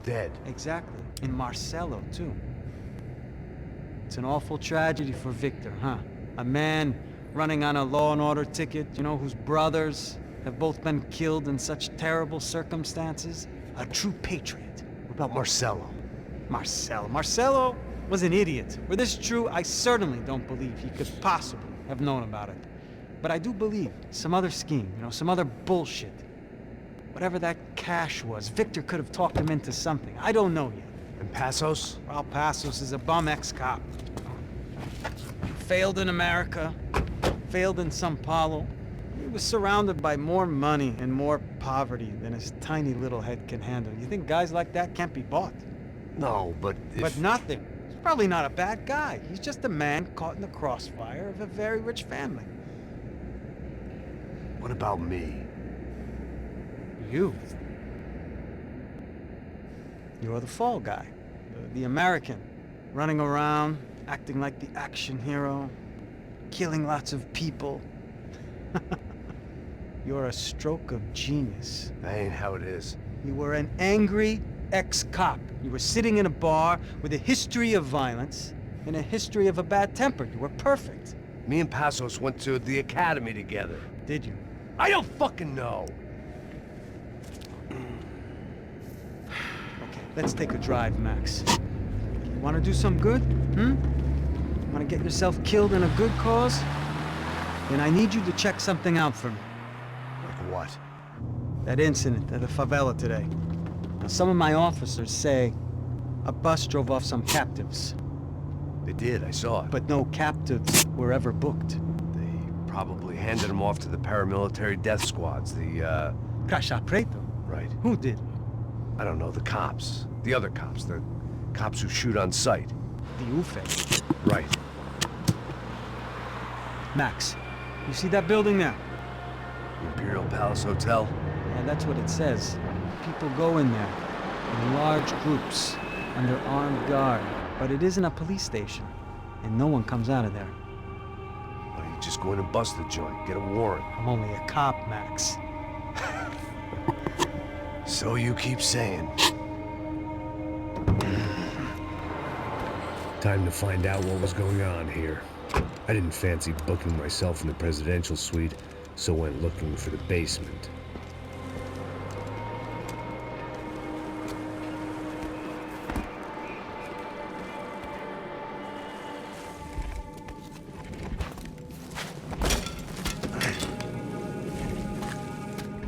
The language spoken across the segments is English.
Dead. Exactly. And Marcelo, too. It's an awful tragedy for Victor, huh? A man running on a law and order ticket, you know, whose brothers have both been killed in such terrible circumstances. A true patriot. What about Marcelo? Marcelo was an idiot. Were this true, I certainly don't believe he could possibly have known about it. But I do believe some other scheme, you know, some other bullshit. Whatever that cash was, Victor could have talked him into something. I don't know yet. And Passos? Well, Passos is a bum ex-cop. Failed in America, failed in Sao Paulo. He was surrounded by more money and more poverty than his tiny little head can handle. You think guys like that can't be bought? No, but if... But nothing. He's probably not a bad guy. He's just a man caught in the crossfire of a very rich family. What about me? You. You're the fall guy. The American. Running around, acting like the action hero. Killing lots of people. You're a stroke of genius. That ain't how it is. You were an angry ex-cop. You were sitting in a bar with a history of violence and a history of a bad temper. You were perfect. Me and Passos went to the academy together. Did you? I don't fucking know! Okay, let's take a drive, Max. You want to do some good? Want to get yourself killed in a good cause? Then I need you to check something out for me. Like what? That incident at the favela today. Now, some of my officers say a bus drove off some captives. They did, I saw it. But no captives were ever booked. They probably handed them off to the paramilitary death squads, the, Caixa Preto? Right. Who did? I don't know, the cops. The other cops, the cops who shoot on sight. The UFE. Right. Max, you see that building there? The Imperial Palace Hotel? Yeah, that's what it says. People go in there, in large groups, under armed guard. But it isn't a police station, and no one comes out of there. Why don't you just go in and bust the joint, get a warrant? I'm only a cop, Max. So you keep saying. Time to find out what was going on here. I didn't fancy booking myself in the presidential suite, so went looking for the basement.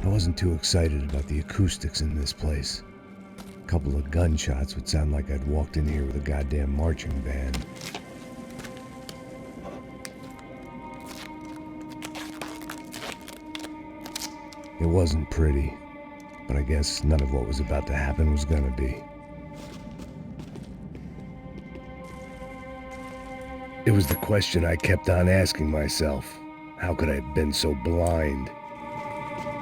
I wasn't too excited about the acoustics in this place. A couple of gunshots would sound like I'd walked in here with a goddamn marching band. It wasn't pretty, but I guess none of what was about to happen was gonna be. It was the question I kept on asking myself. How could I have been so blind?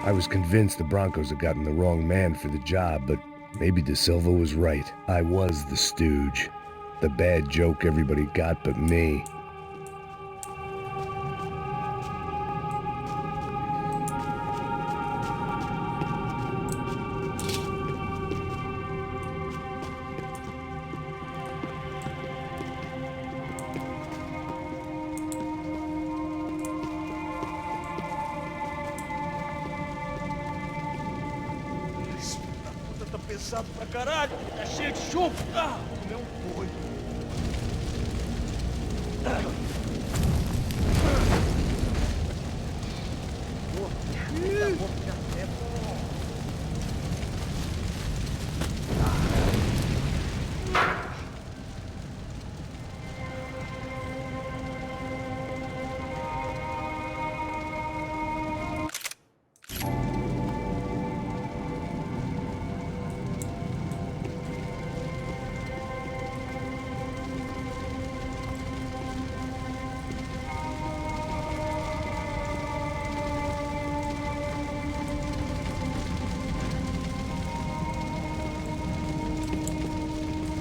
I was convinced the Broncos had gotten the wrong man for the job, but maybe De Silva was right. I was the stooge. The bad joke everybody got but me. Pesado pra caralho, tá cheio de chumbo. Ah, meu boi.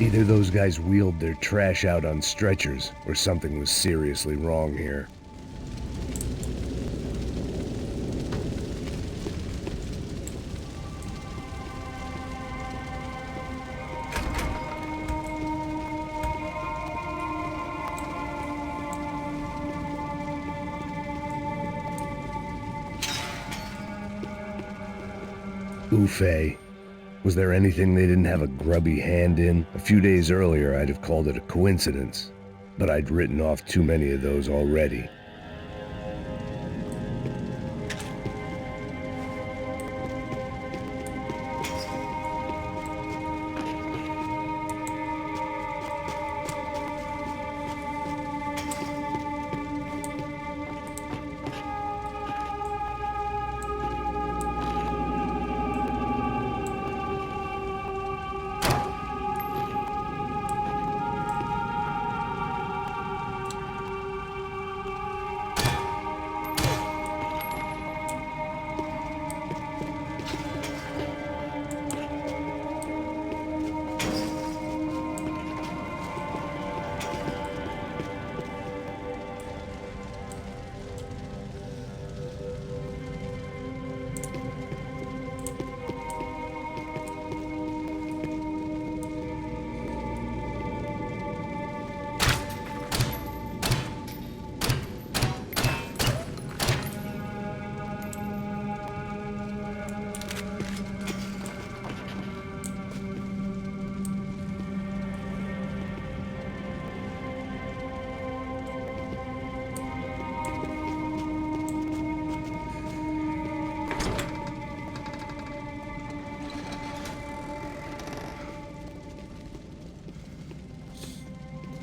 Either those guys wheeled their trash out on stretchers, or something was seriously wrong here. buffet. Was there anything they didn't have a grubby hand in? A few days earlier, I'd have called it a coincidence, but I'd written off too many of those already.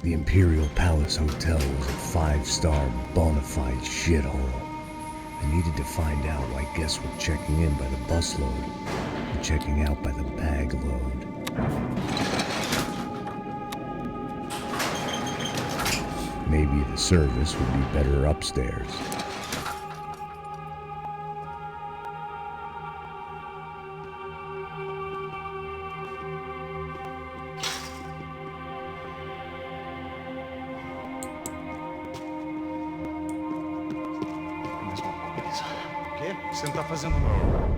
The Imperial Palace Hotel was a five-star bona fide shithole. I needed to find out why guests were checking in by the busload and checking out by the bag load. Maybe the service would be better upstairs. O quê? O que você não tá fazendo não?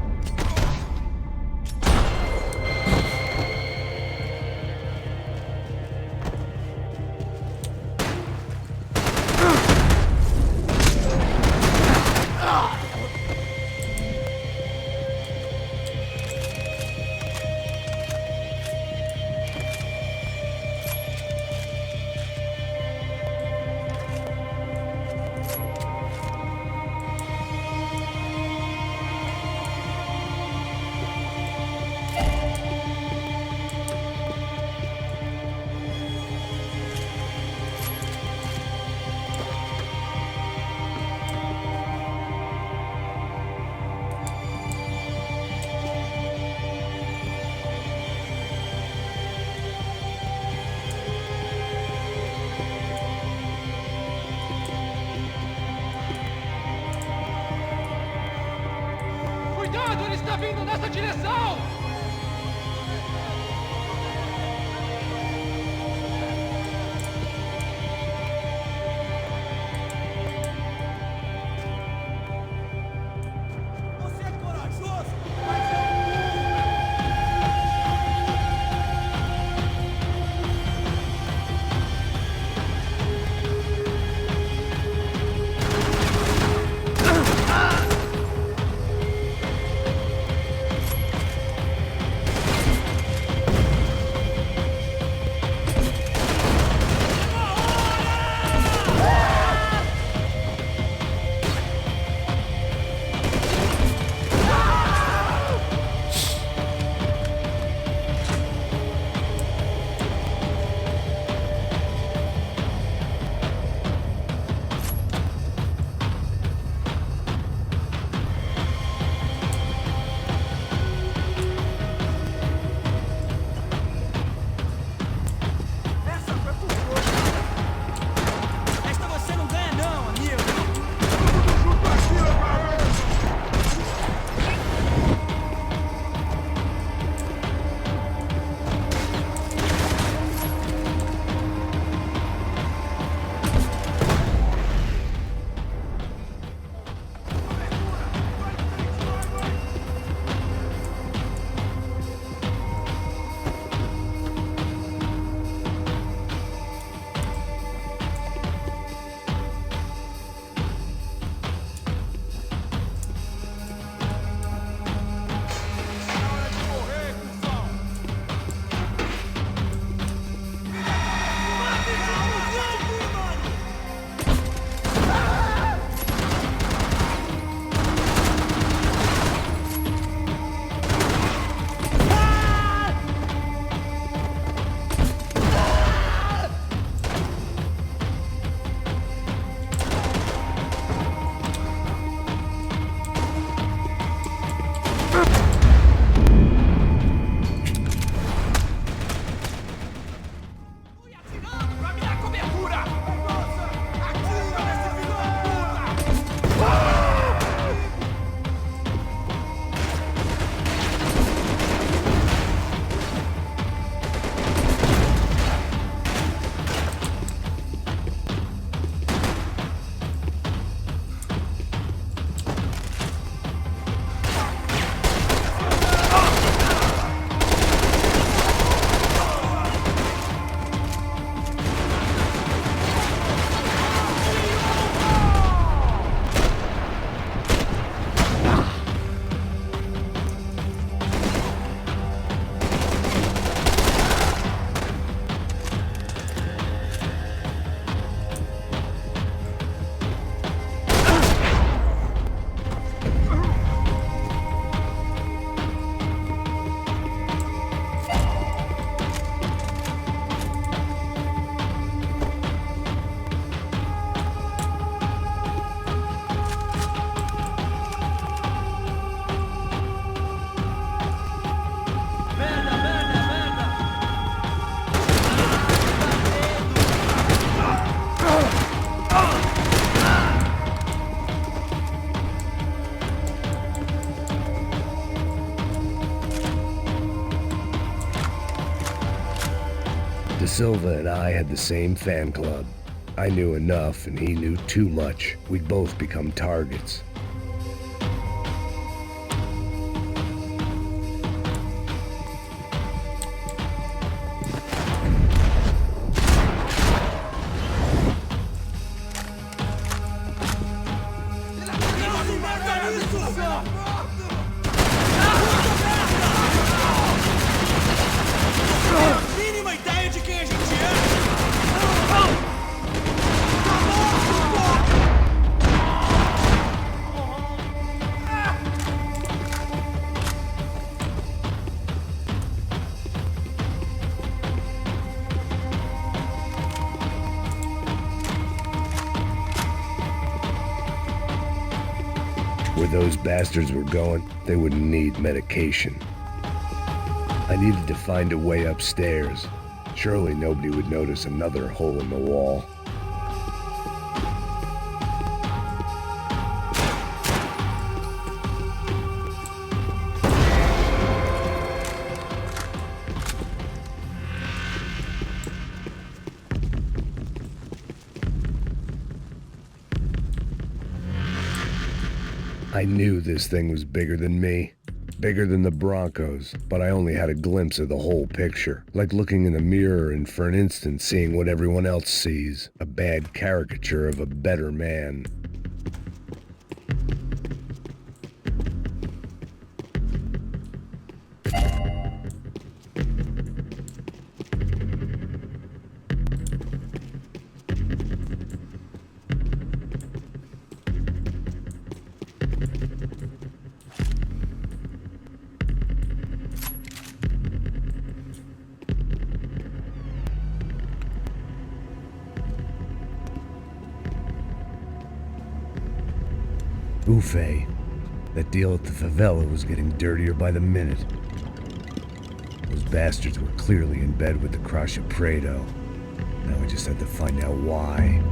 Cuidado, ele está vindo nessa direção! Você é corajoso, mas De Silva and I had the same fan club. I knew enough and he knew too much. We'd both become targets. Mínima ideia de quem a gente é! Where those bastards were going, they wouldn't need medication. I needed to find a way upstairs. Surely nobody would notice another hole in the wall. I knew this thing was bigger than me, bigger than the Broncos, but I only had a glimpse of the whole picture, like looking in a mirror and for an instant seeing what everyone else sees, a bad caricature of a better man. Buffet. That deal at the favela was getting dirtier by the minute. Those bastards were clearly in bed with the Crusher Prado. Now we just had to find out why.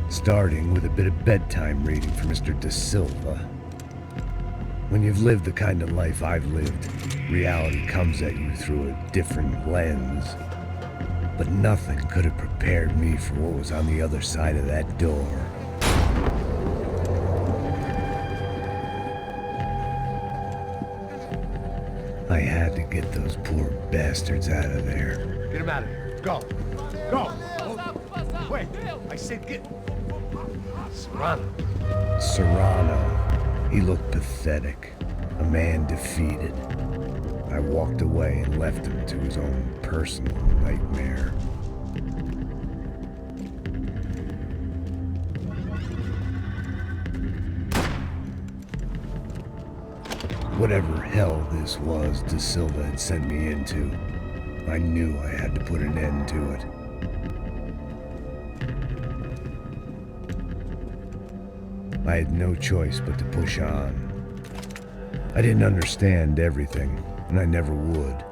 Starting with a bit of bedtime reading for Mr. De Silva. When you've lived the kind of life I've lived, reality comes at you through a different lens. But nothing could have prepared me for what was on the other side of that door. I had to get those poor bastards out of there. Get him out of here. Go. Go. Wait. I said get... Serrano. Serrano. He looked pathetic. A man defeated. I walked away and left him to his own personal nightmare. Whatever hell this was De Silva had sent me into, I knew I had to put an end to it. I had no choice but to push on. I didn't understand everything, and I never would,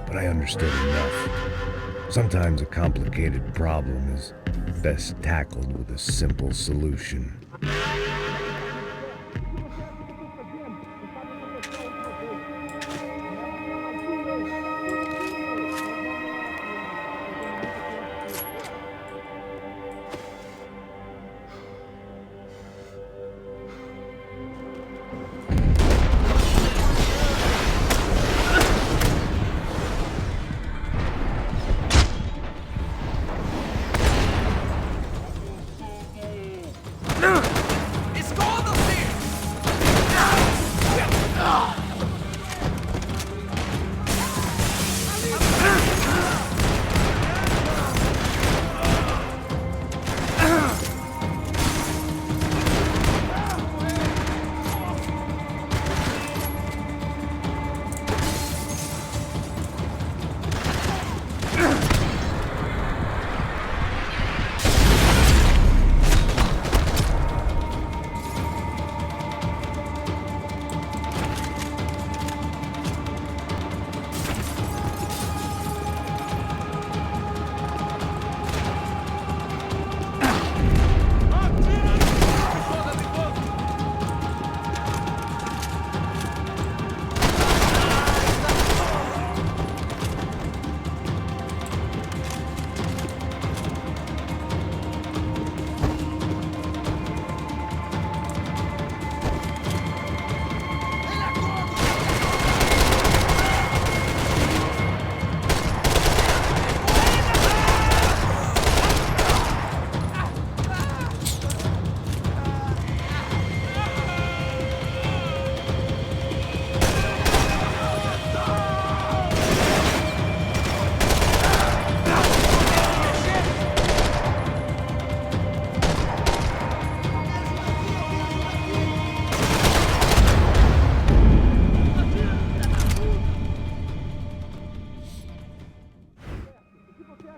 but I understood enough. Sometimes a complicated problem is best tackled with a simple solution.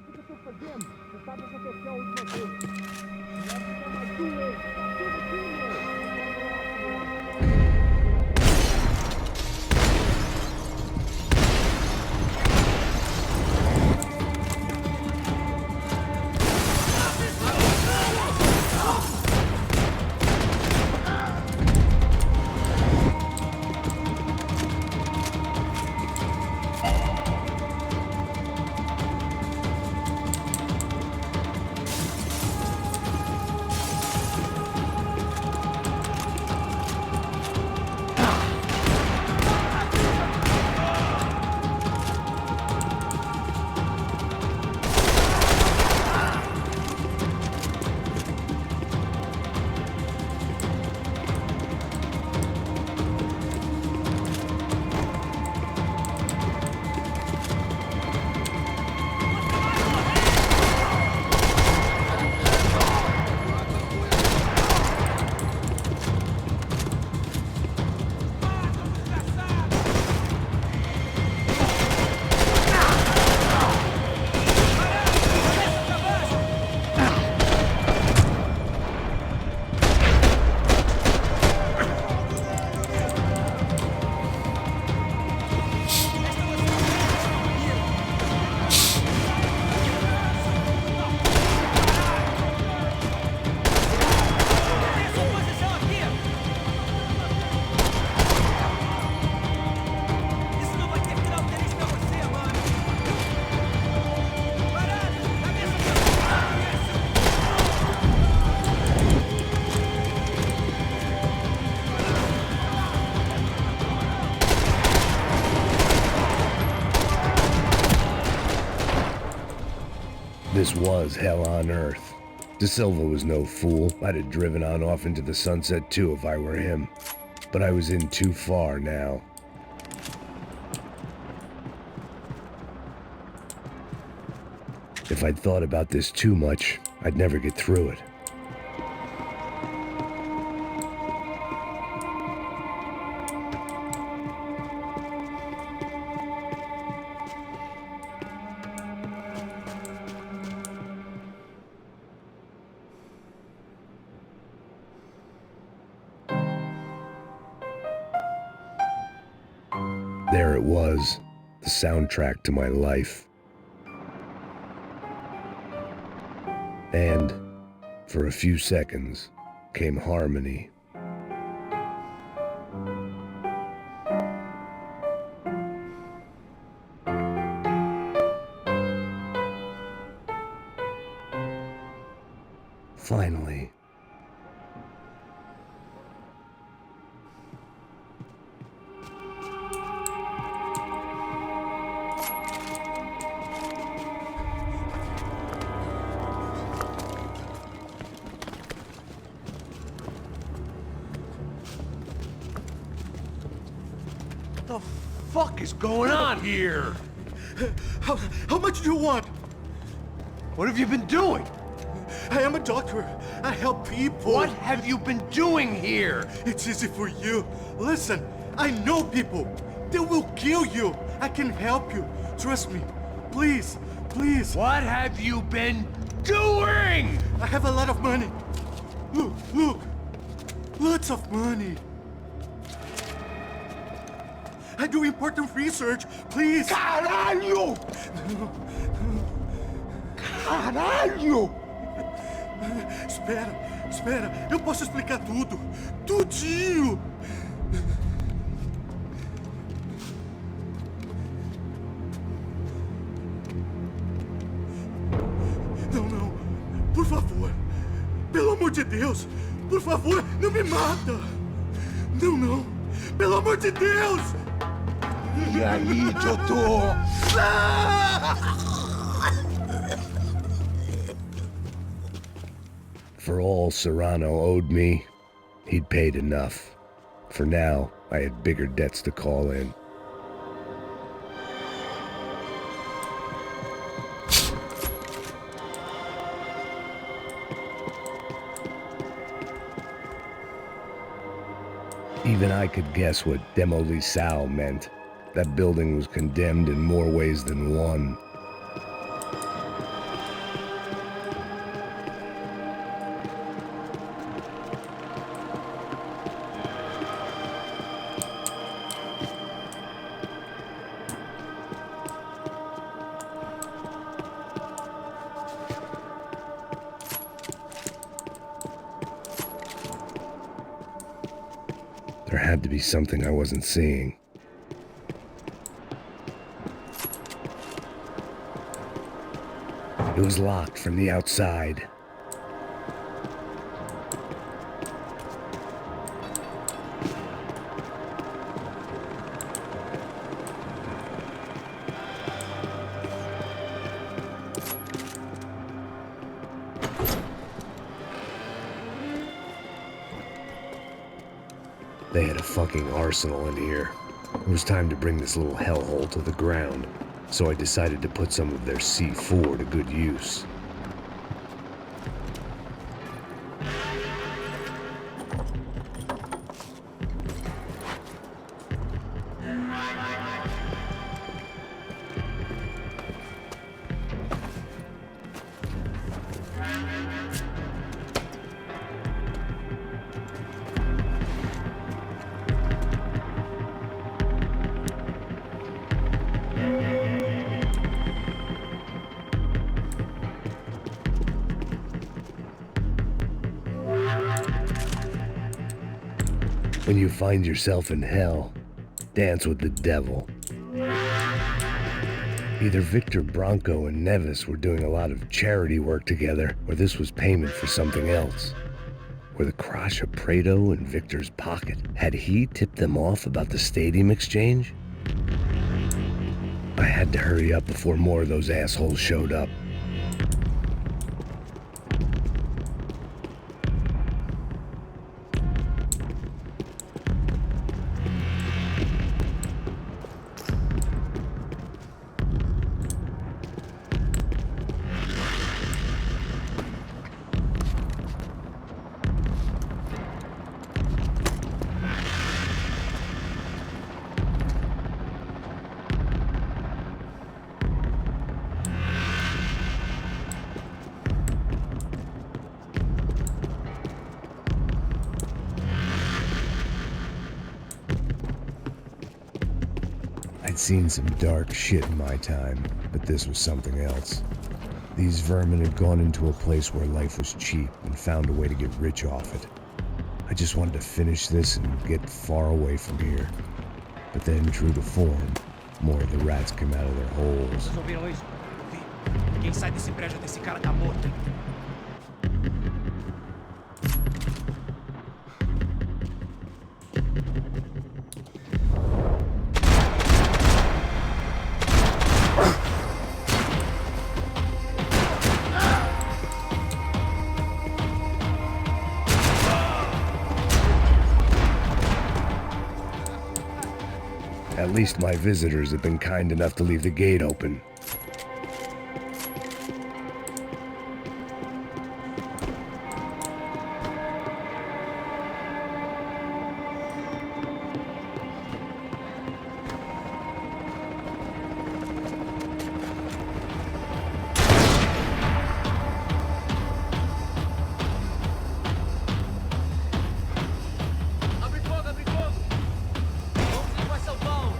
acha que eu tô fazendo? Você sabe essa aqui é a última vez. Não é mais doer. Tá tudo aqui, meu. This was hell on earth. De Silva was no fool. I'd have driven on off into the sunset too if I were him. But I was in too far now. If I'd thought about this too much, I'd never get through it. There it was, the soundtrack to my life. And, for a few seconds, came harmony. Finally. What the fuck is going on here? How much do you want? What have you been doing? I am a doctor. I help people. What have you been doing here? It's easy for you. Listen, I know people. They will kill you. I can help you. Trust me. Please, please. What have you been doing? I have a lot of money. Look, look. Lots of money. I do important research. Please. Caralho! Caralho! Espera, espera. Eu posso explicar tudo. Tudinho. Não, não. Por favor. Pelo amor de Deus. Por favor, não me mata. Não, não. Pelo amor de Deus. E aí, doutor? For all Serrano owed me, he'd paid enough. For now, I had bigger debts to call in. Even I could guess what demolisal meant. That building was condemned in more ways than one. There had to be something I wasn't seeing. It was locked from the outside. They had a fucking arsenal in here. It was time to bring this little hellhole to the ground, so I decided to put some of their C4 to good use. When you find yourself in hell, dance with the devil. Either Victor Bronco and Nevis were doing a lot of charity work together, or this was payment for something else. Were the Crasha Prado in Victor's pocket? Had he tipped them off about the stadium exchange? I had to hurry up before more of those assholes showed up. I'd seen some dark shit in my time, but this was something else. These vermin had gone into a place where life was cheap and found a way to get rich off it. I just wanted to finish this and get far away from here. But then, true to form, more of the rats came out of their holes. Vocês ouviram isso? Vi. Quem sai desse prédio desse cara tá morto, hein? At least my visitors have been kind enough to leave the gate open. Abre fogo, abre fogo! Vamos levar São Paulo!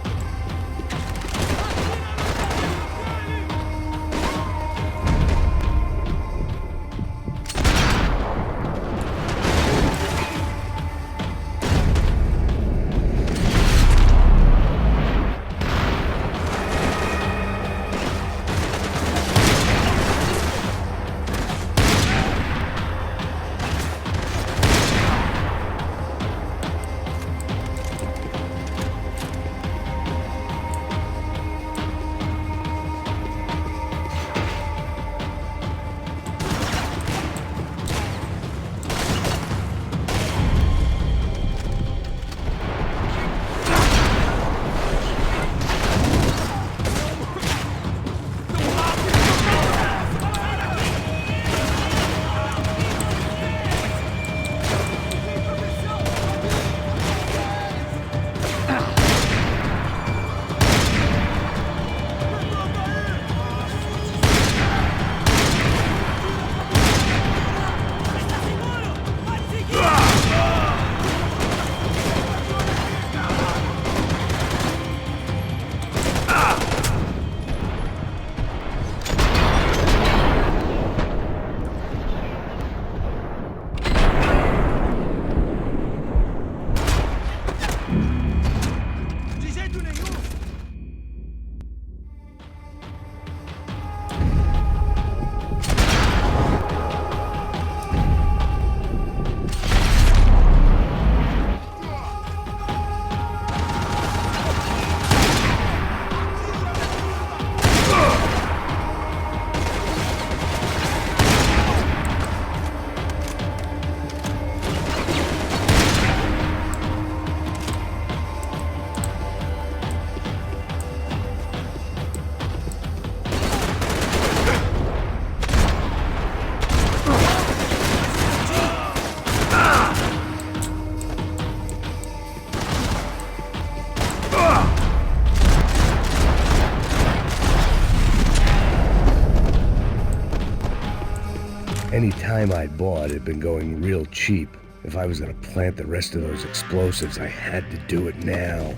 Any time I'd bought had been going real cheap. If I was gonna plant the rest of those explosives, I had to do it now.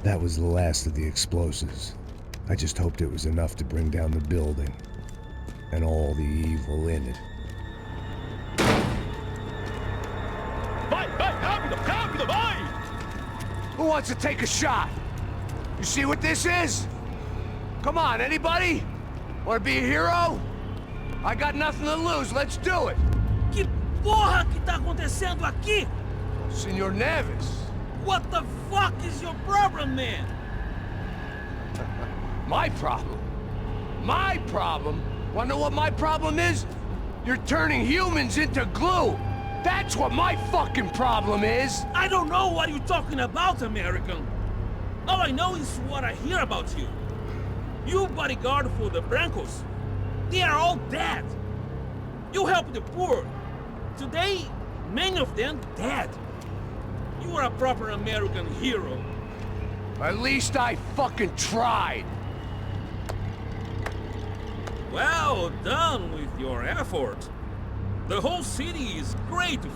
That was the last of the explosives. I just hoped it was enough to bring down the building and all the evil in it. Vai, rápido, rápido, vai! Who wants to take a shot? You see what this is? Come on, anybody? Want to be a hero? I got nothing to lose, let's do it! Que porra que tá acontecendo aqui? Senor Neves. What the fuck is your problem, man? My problem? My problem? Wanna know what my problem is? You're turning humans into glue! That's what my fucking problem is! I don't know what you're talking about, American. All I know is what I hear about you. You bodyguard for the Brancos. They are all dead. You help the poor. Today, many of them dead. You are a proper American hero. At least I fucking tried! Well done with your effort. The whole city is grateful.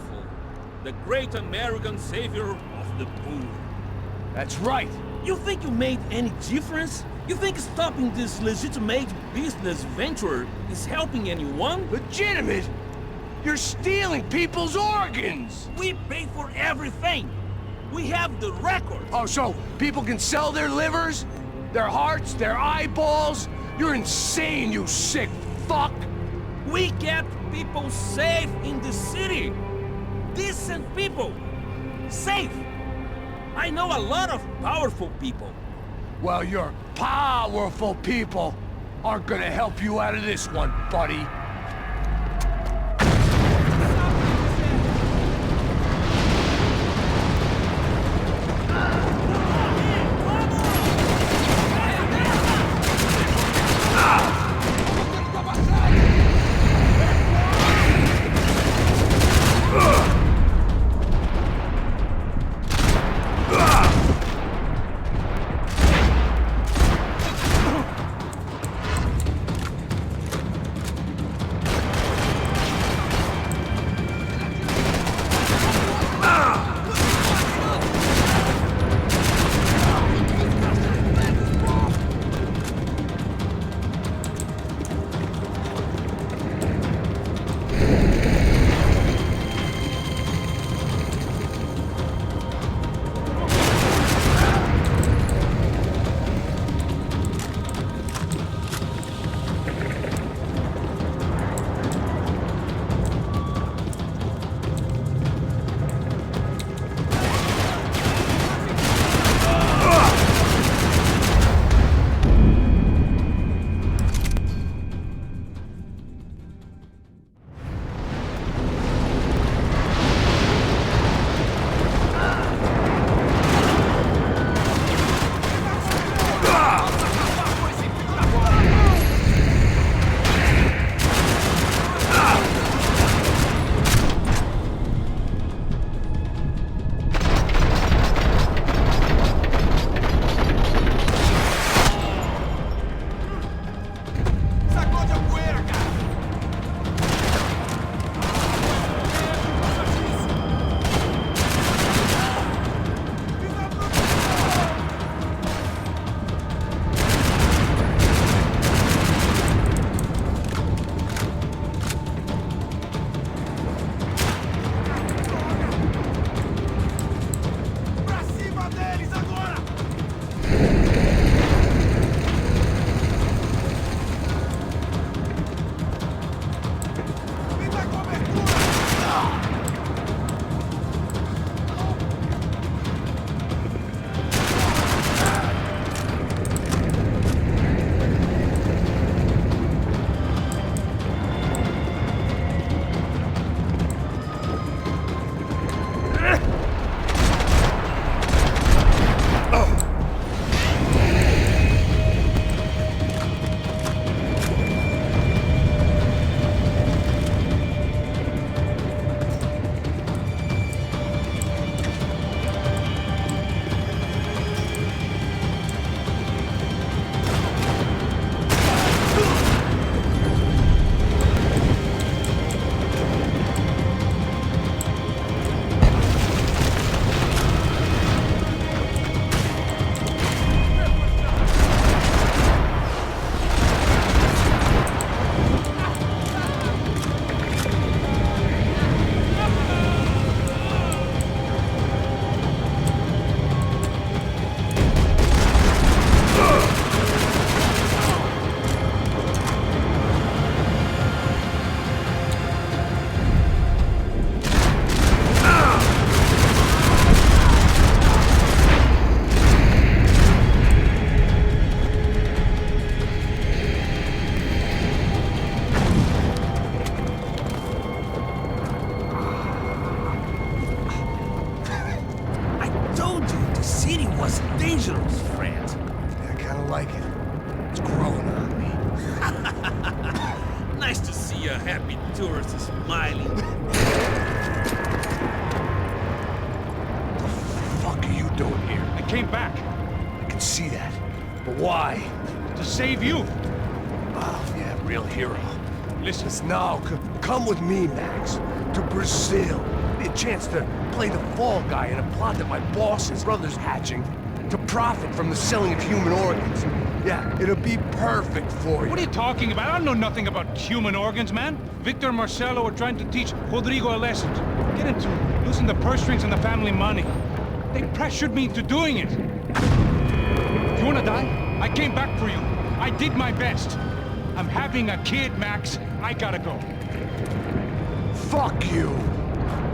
The great American savior of the poor. That's right! You think you made any difference? You think stopping this legitimate business venture is helping anyone? Legitimate? You're stealing people's organs! We pay for everything. We have the record. Oh, so people can sell their livers? Their hearts? Their eyeballs? You're insane, you sick fuck! We kept people safe in the city. Decent people. Safe. I know a lot of powerful people. Well, your powerful people aren't gonna help you out of this one, buddy. crayons. Yeah, I kinda like it. It's growing on me. Nice to see a happy tourist smiling. What the fuck are you doing here? I came back I can see that. But why? to save you. Oh, yeah, real hero. Listen, No, come with me, Max. To Brazil. Be a chance to play the fall guy in a plot that my boss's brother's hatching. To profit from the selling of human organs. Yeah, it'll be perfect for you. what are you talking about? I don't know nothing about human organs, man. Victor and Marcelo are trying to teach Rodrigo a lesson. Get into losing the purse strings and the family money. They pressured me into doing it. You wanna die? I came back for you. I did my best. I'm having a kid, Max. I gotta go. Fuck you!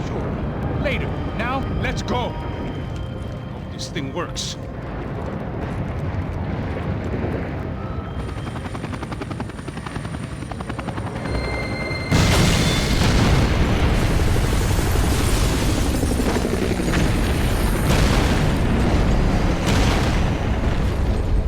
Sure. Later. Now, let's go. Hope this thing works.